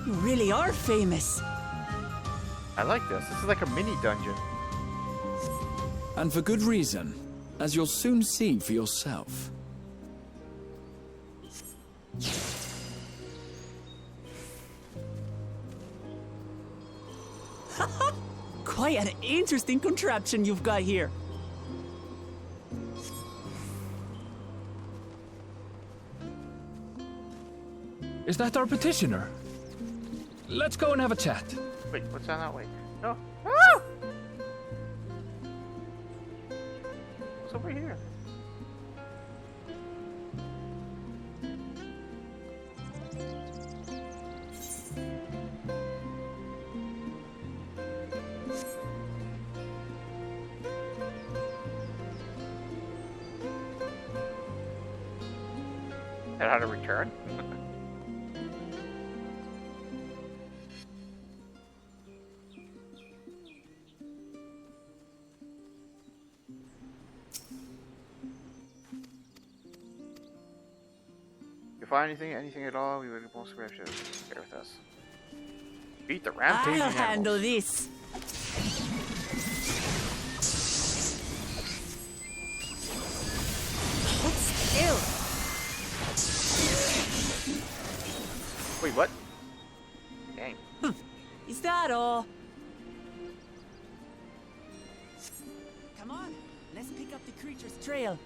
You really are famous. I like this. This is like a mini dungeon. And for good reason, as you'll soon see for yourself. Quite an interesting contraption you've got here. Is that our petitioner? Let's go and have a chat. Wait, what's on that way? No. Ah! What's over here? And how to return? If you find anything at all, we would most grab shit. Bear with us. Beat the rampaging I'll handle animals. this. Hold still. Wait, what? Dang. Is that all? Come on, let's pick up the creature's trail.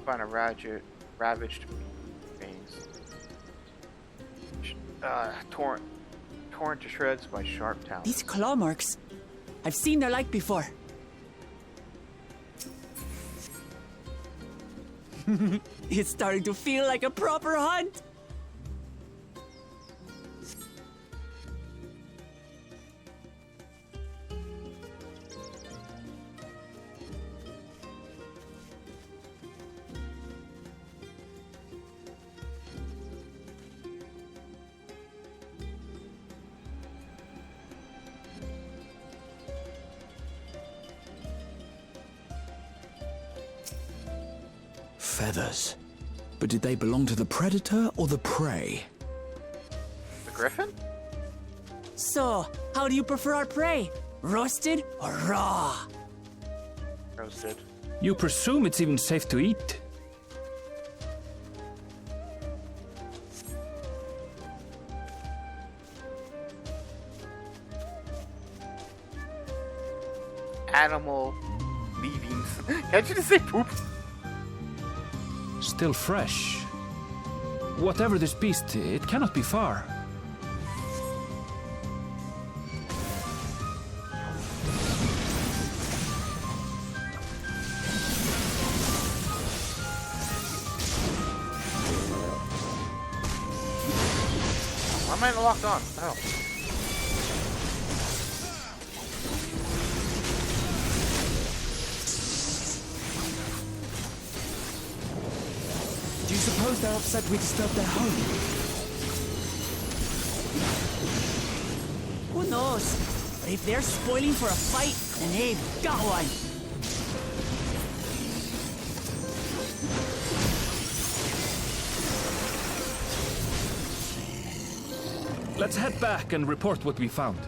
Find a ravaged veins. Torn to shreds by sharp talons. These claw marks. I've seen their like before. It's starting to feel like a proper hunt. Feathers. But did they belong to the predator or the prey? The griffin? So, how do you prefer our prey? Roasted or raw? Roasted. You presume it's even safe to eat? Animal leavings. Can't you just say poop? Still fresh. Whatever this beast, it cannot be far. Why am I locked on? Oh. Do you suppose they're upset we disturbed their home? Who knows? But if they're spoiling for a fight, then they've got one. Let's head back and report what we found.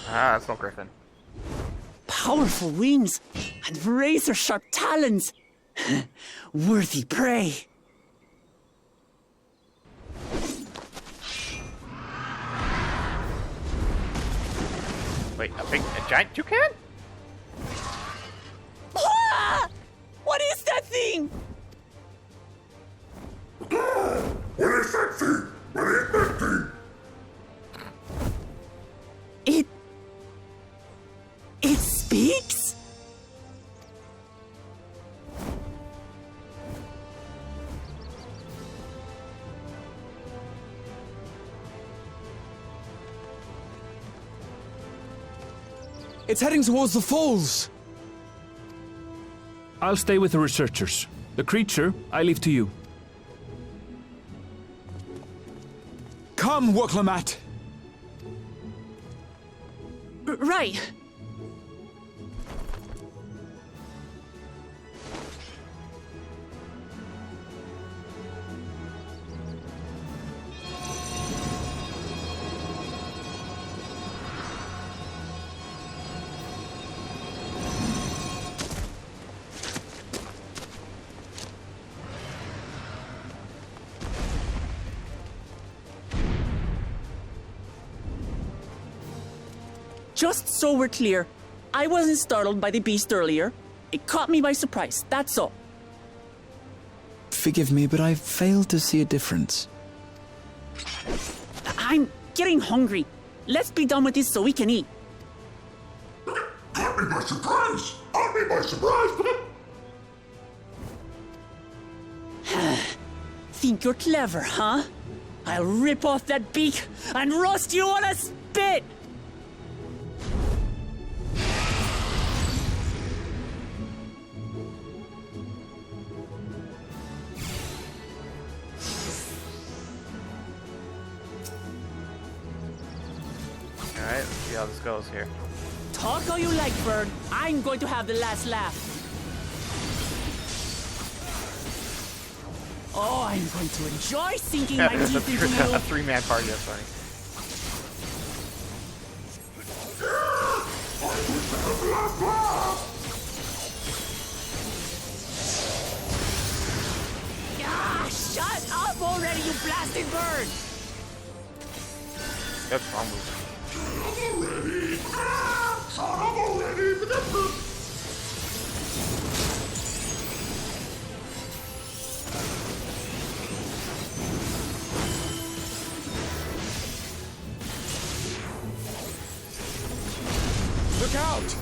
Ah, that's no griffin. Powerful wings and razor-sharp talons. Worthy prey. Wait, a giant toucan? Ah! What is that thing? What is that thing? What is that thing? It's heading towards the falls! I'll stay with the researchers. The creature, I leave to you. Come, Woklamat! Right. Just so we're clear, I wasn't startled by the beast earlier. It caught me by surprise, that's all. Forgive me, but I failed to see a difference. I'm getting hungry. Let's be done with this so we can eat. Caught me by surprise! Caught me by surprise! Think you're clever, huh? I'll rip off that beak and roast you on a spit! Alright, let's see how this goes here. Talk all you like, bird. I'm going to have the last laugh. Oh, I'm going to enjoy sinking my It's teeth into a you. three-man party, that's funny. Ah, shut up already, you blasted bird! That's wrong move. Already! Shut up already! Look out!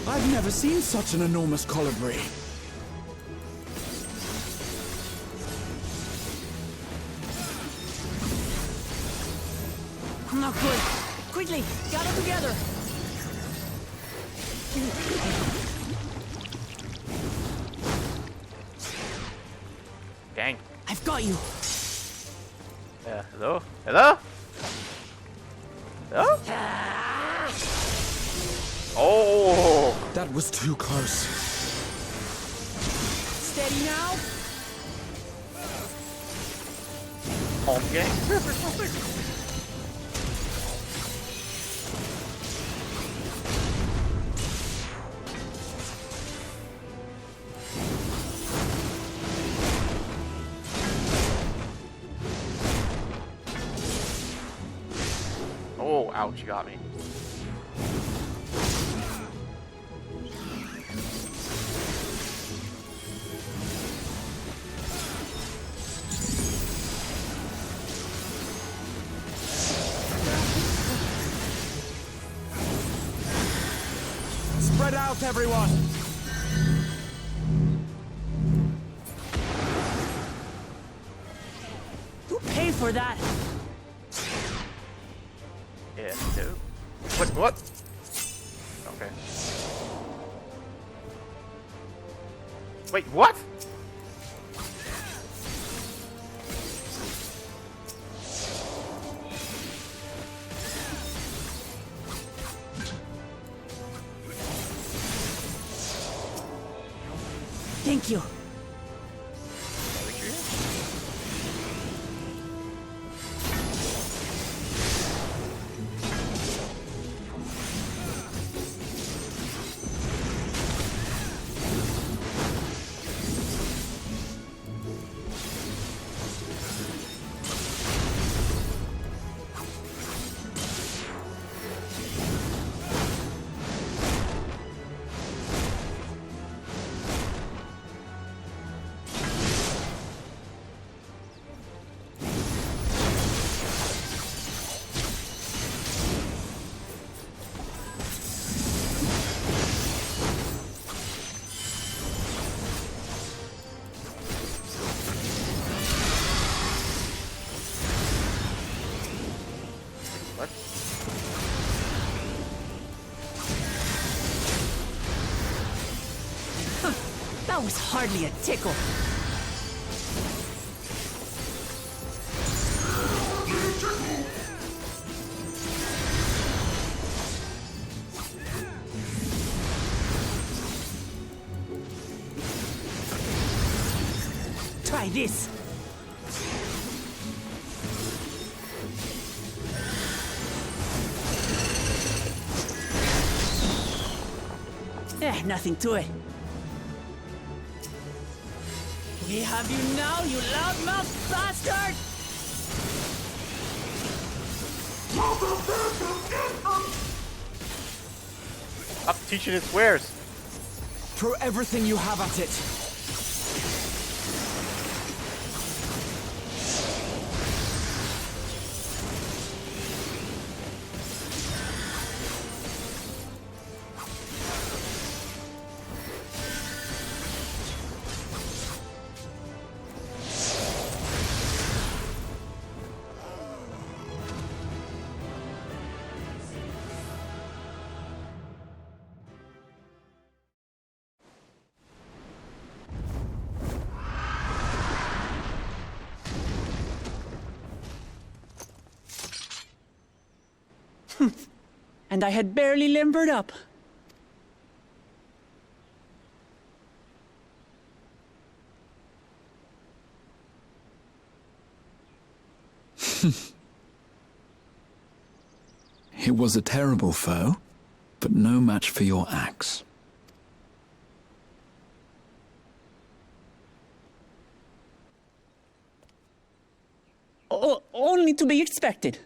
I've never seen such an enormous colibri. Not good. Quickly, gather together. Dang. I've got you. Hello? Hello? Hello? Oh! That was too close. Steady now. Home game? Oh, ouch, you got me. Spread out, everyone! You pay for that. Yeah, no. What? Okay. Wait, what? Thank you. What? That was hardly a tickle. Try this. Nothing to it. We have you now, you loudmouth bastard! Stop teaching its wares. Throw everything you have at it. And I had barely limbered up. It was a terrible foe, but no match for your axe. Only to be expected.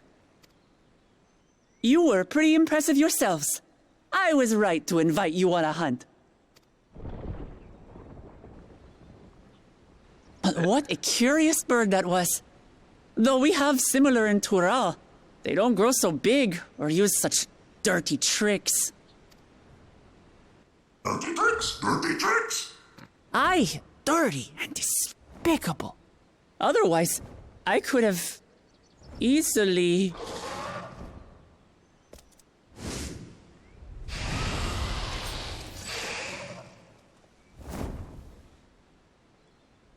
You were pretty impressive yourselves. I was right to invite you on a hunt. But what a curious bird that was. Though we have similar in Tural, they don't grow so big or use such dirty tricks. Dirty tricks? Dirty tricks? Aye, dirty and despicable. Otherwise, I could have easily...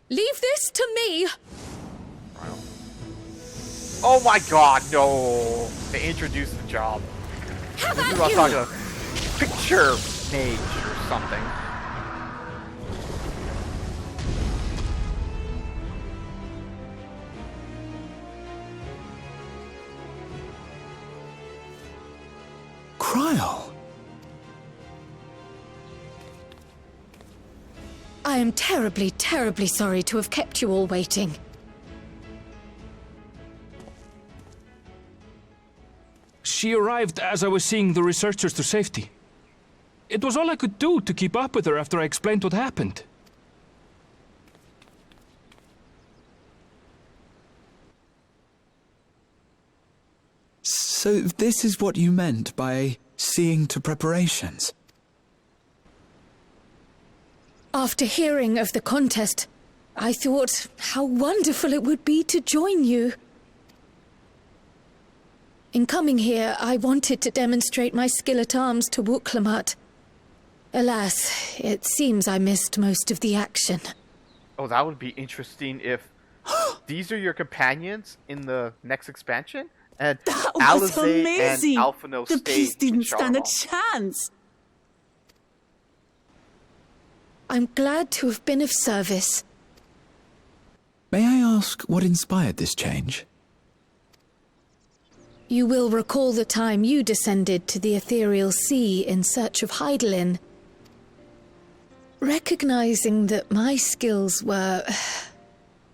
Leave this to me! Oh my god, no! They introduced the job. How This is about what I'm you? talking about. Picture mage or something. Kryl! I am terribly, terribly sorry to have kept you all waiting. She arrived as I was seeing the researchers to safety. It was all I could do to keep up with her after I explained what happened. So this is what you meant by seeing to preparations? After hearing of the contest, I thought how wonderful it would be to join you. In coming here, I wanted to demonstrate my skill at arms to Wuklamut. Alas, it seems I missed most of the action. Oh, that would be interesting if these are your companions in the next expansion, and That was Alizé amazing! and Alphino The stayed piece with didn't stand a Charlemont. chance! I'm glad to have been of service. May I ask what inspired this change? You will recall the time you descended to the ethereal sea in search of Heidelin. Recognizing that my skills were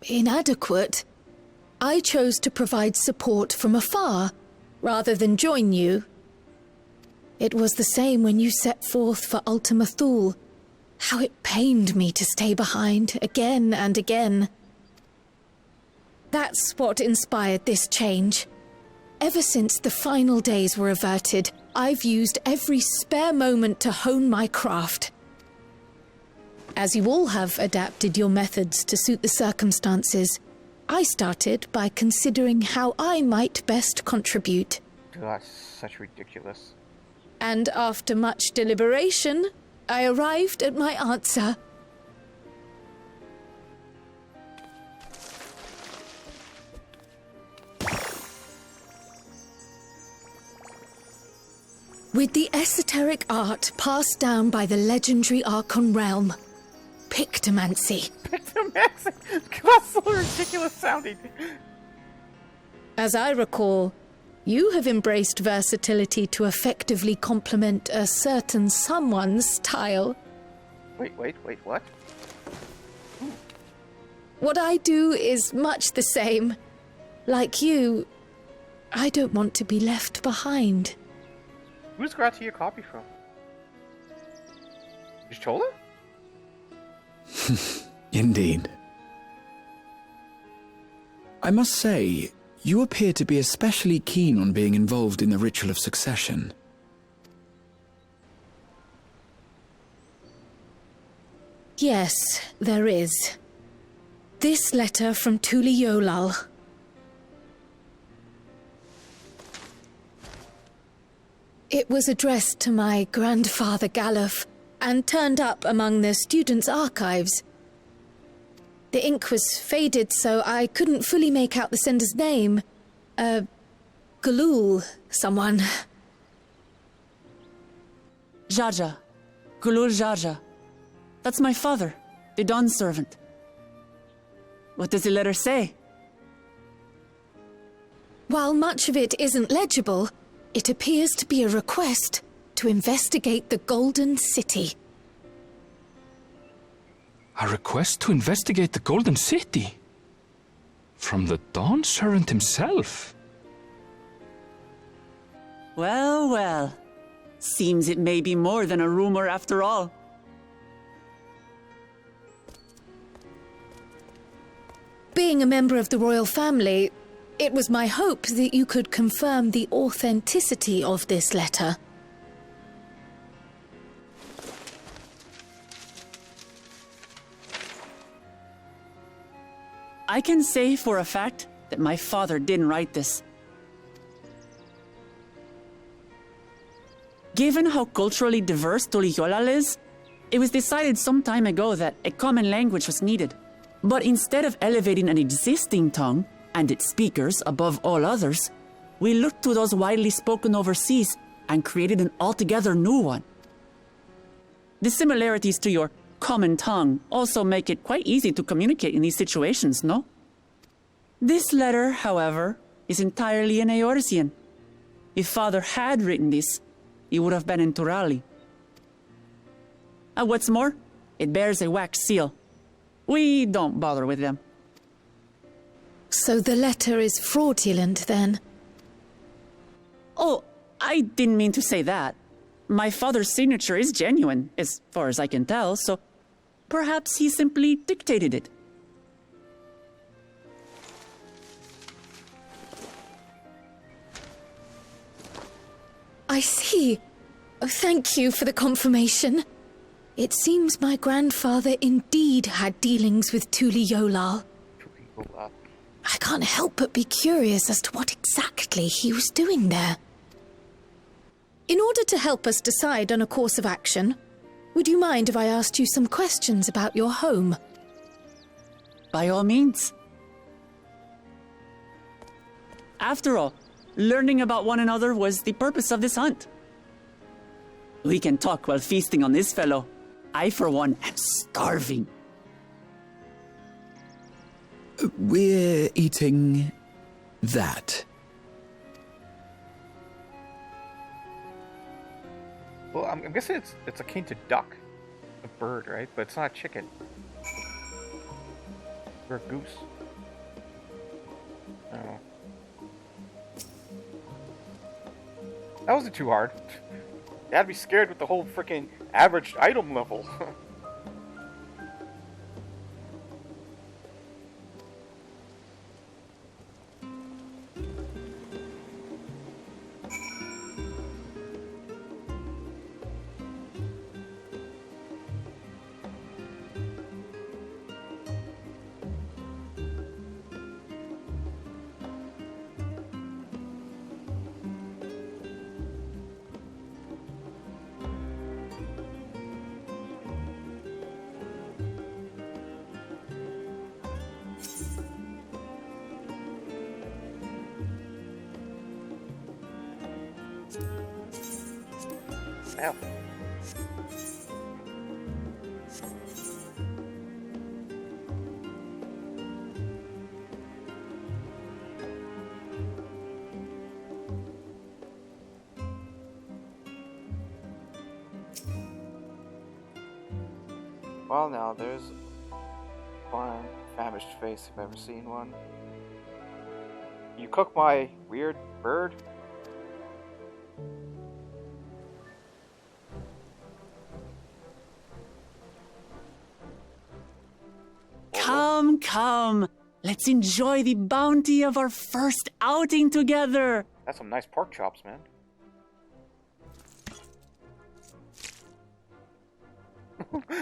inadequate, I chose to provide support from afar, rather than join you. It was the same when you set forth for Ultima Thule. How it pained me to stay behind, again and again. That's what inspired this change. Ever since the final days were averted, I've used every spare moment to hone my craft. As you all have adapted your methods to suit the circumstances, I started by considering how I might best contribute. God, such ridiculous. And after much deliberation, I arrived at my answer. With the esoteric art passed down by the legendary Archon realm, Pictomancy. Pictomancy? That's so ridiculous sounding. As I recall, you have embraced versatility to effectively complement a certain someone's style. Wait, what? What I do is much the same. Like you, I don't want to be left behind. Who's Gratia copy from? Is Chola? Indeed. I must say, you appear to be especially keen on being involved in the ritual of succession. Yes, there is. This letter from Tuli Yolal. It was addressed to my grandfather Galuf and turned up among the students' archives. The ink was faded, so I couldn't fully make out the sender's name. Galul, someone. Jaja. Gulul Jaja. That's my father, the Dawn servant. What does the letter say? While much of it isn't legible, it appears to be a request to investigate the Golden City. A request to investigate the Golden City? From the Dawn servant himself? Well, well. Seems it may be more than a rumor after all. Being a member of the royal family, it was my hope that you could confirm the authenticity of this letter. I can say for a fact that my father didn't write this. Given how culturally diverse Tuliyolal is, it was decided some time ago that a common language was needed. But instead of elevating an existing tongue and its speakers above all others, we looked to those widely spoken overseas and created an altogether new one. The similarities to your common tongue also make it quite easy to communicate in these situations, no? This letter, however, is entirely in Eorzean. If Father had written this, it would have been in Turali. And what's more, it bears a wax seal. We don't bother with them. So the letter is fraudulent, then? Oh, I didn't mean to say that. My father's signature is genuine, as far as I can tell, so perhaps he simply dictated it. I see. Oh, thank you for the confirmation. It seems my grandfather indeed had dealings with Tuli Yolal. I can't help but be curious as to what exactly he was doing there. In order to help us decide on a course of action, would you mind if I asked you some questions about your home? By all means. After all, learning about one another was the purpose of this hunt. We can talk while feasting on this fellow. I, for one, am starving. We're eating that. Well, I'm guessing it's akin to duck, a bird, right? But it's not a chicken or a goose. I don't know. That wasn't too hard. You had to be scared with the whole freaking average item level. Ow. Well, now there's one famished face if I've ever seen one. You cook my weird bird? Come, come. Let's enjoy the bounty of our first outing together. That's some nice pork chops, man.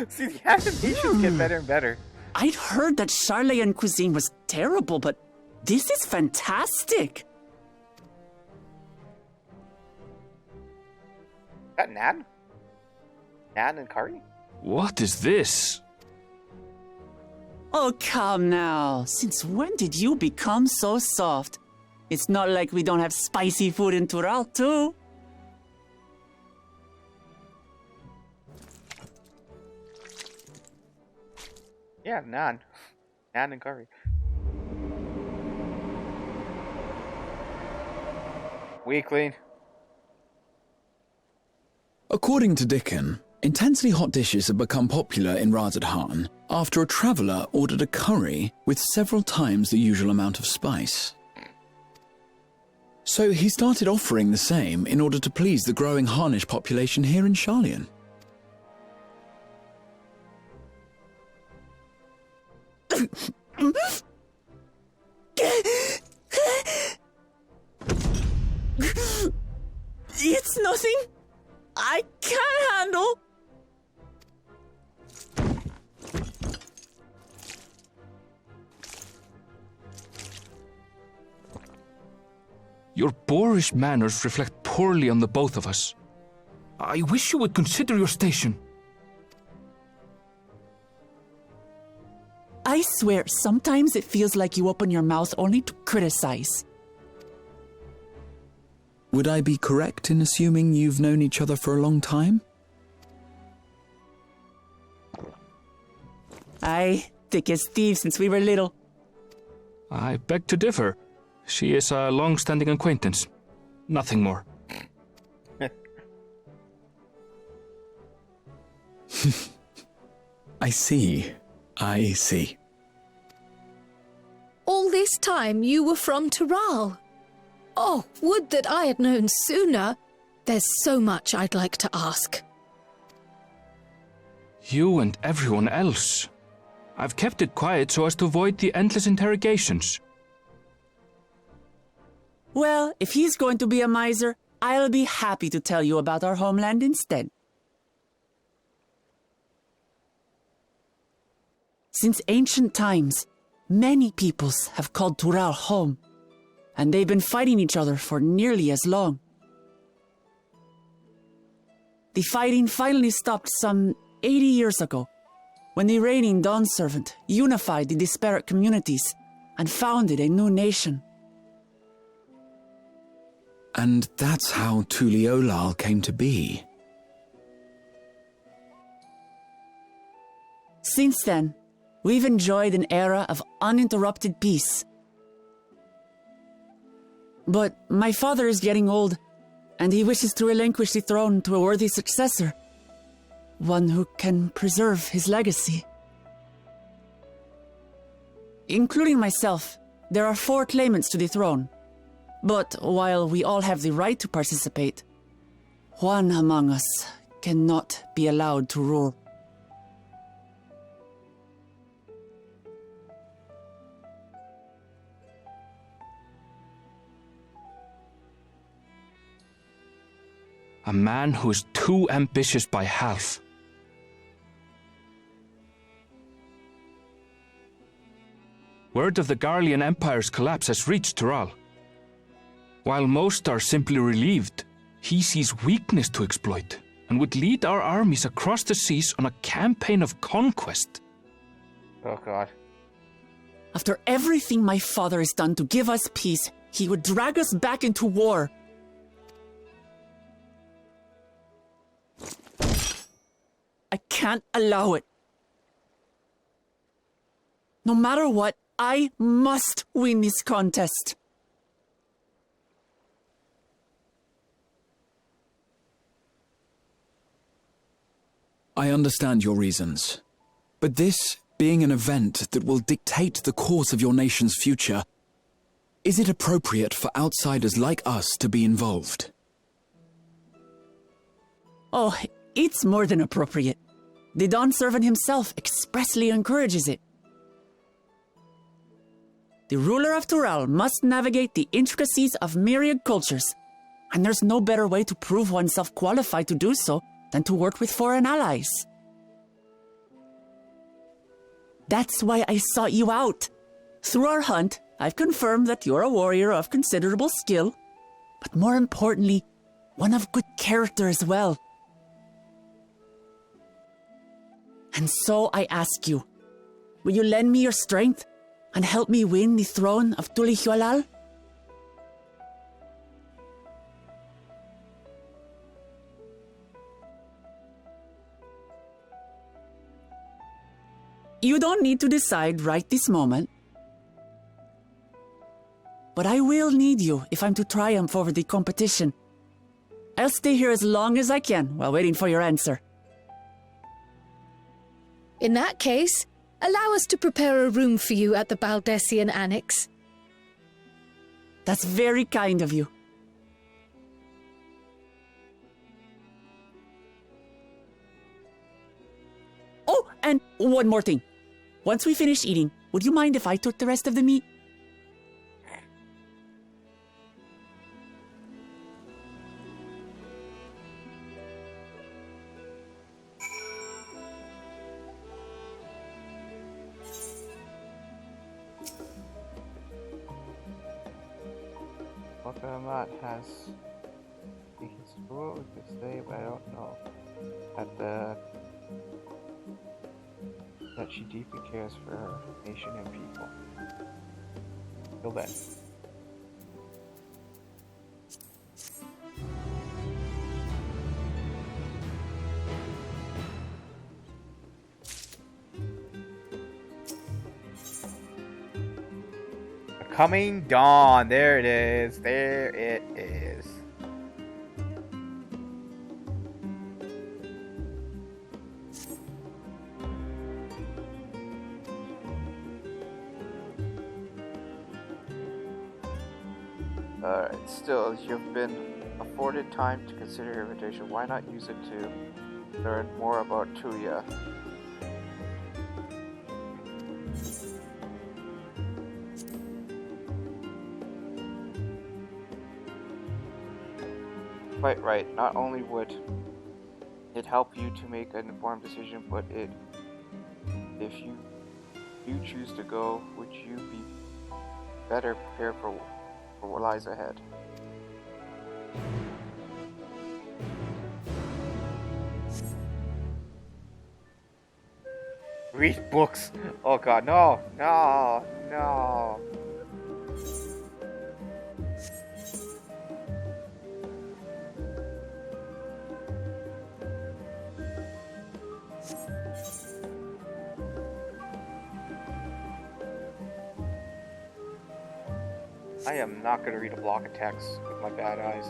See, the animations get better and better. I'd heard that Charlayan cuisine was terrible, but this is fantastic. Is that Nan? Nan and curry? What is this? Oh, come now. Since when did you become so soft? It's not like we don't have spicy food in Tural, too. Yeah, Nan. Nan and curry. Weakling. According to Dickon, intensely hot dishes have become popular in Razadhan after a traveller ordered a curry with several times the usual amount of spice. So he started offering the same in order to please the growing Harnish population here in Charlayan. It's nothing I can't handle. Your boorish manners reflect poorly on the both of us. I wish you would consider your station. I swear, sometimes it feels like you open your mouth only to criticize. Would I be correct in assuming you've known each other for a long time? Aye, thick as thieves since we were little. I beg to differ. She is a long-standing acquaintance. Nothing more. I see. I see. All this time you were from Tural. Oh, would that I had known sooner. There's so much I'd like to ask. You and everyone else. I've kept it quiet so as to avoid the endless interrogations. Well, if he's going to be a miser, I'll be happy to tell you about our homeland instead. Since ancient times, many peoples have called Tural home, and they've been fighting each other for nearly as long. The fighting finally stopped some 80 years ago, when the reigning Dawn Servant unified the disparate communities and founded a new nation. And that's how Tuliolal came to be. Since then, we've enjoyed an era of uninterrupted peace. But my father is getting old, and he wishes to relinquish the throne to a worthy successor, one who can preserve his legacy. Including myself, there are 4 claimants to the throne. But while we all have the right to participate, one among us cannot be allowed to rule. A man who is too ambitious by half. Word of the Garlean Empire's collapse has reached Tural. While most are simply relieved, he sees weakness to exploit and would lead our armies across the seas on a campaign of conquest. Oh, God. After everything my father has done to give us peace, he would drag us back into war. I can't allow it. No matter what, I must win this contest. I understand your reasons. But this being an event that will dictate the course of your nation's future, is it appropriate for outsiders like us to be involved? Oh, it's more than appropriate. The Dawn Servant himself expressly encourages it. The ruler of Tural must navigate the intricacies of myriad cultures, and there's no better way to prove oneself qualified to do so than to work with foreign allies. That's why I sought you out. Through our hunt, I've confirmed that you're a warrior of considerable skill, but more importantly, one of good character as well. And so I ask you, will you lend me your strength and help me win the throne of Tulihualal? You don't need to decide right this moment. But I will need you if I'm to triumph over the competition. I'll stay here as long as I can while waiting for your answer. In that case, allow us to prepare a room for you at the Baldessian Annex. That's very kind of you. Oh, and one more thing. Once we finish eating, would you mind if I took the rest of the meat? Pokemon has his rule to say, but I don't know. That she deeply cares for her nation and people. Till then. A coming dawn. There it is. There it is. Alright, still, you've been afforded time to consider your invitation. Why not use it to learn more about Tuya? Quite right. Not only would it help you to make an informed decision, but if you do choose to go, would you be better prepared for what lies ahead? Read books. Oh god, no, no, no. I am not going to read a block of text with my bad eyes.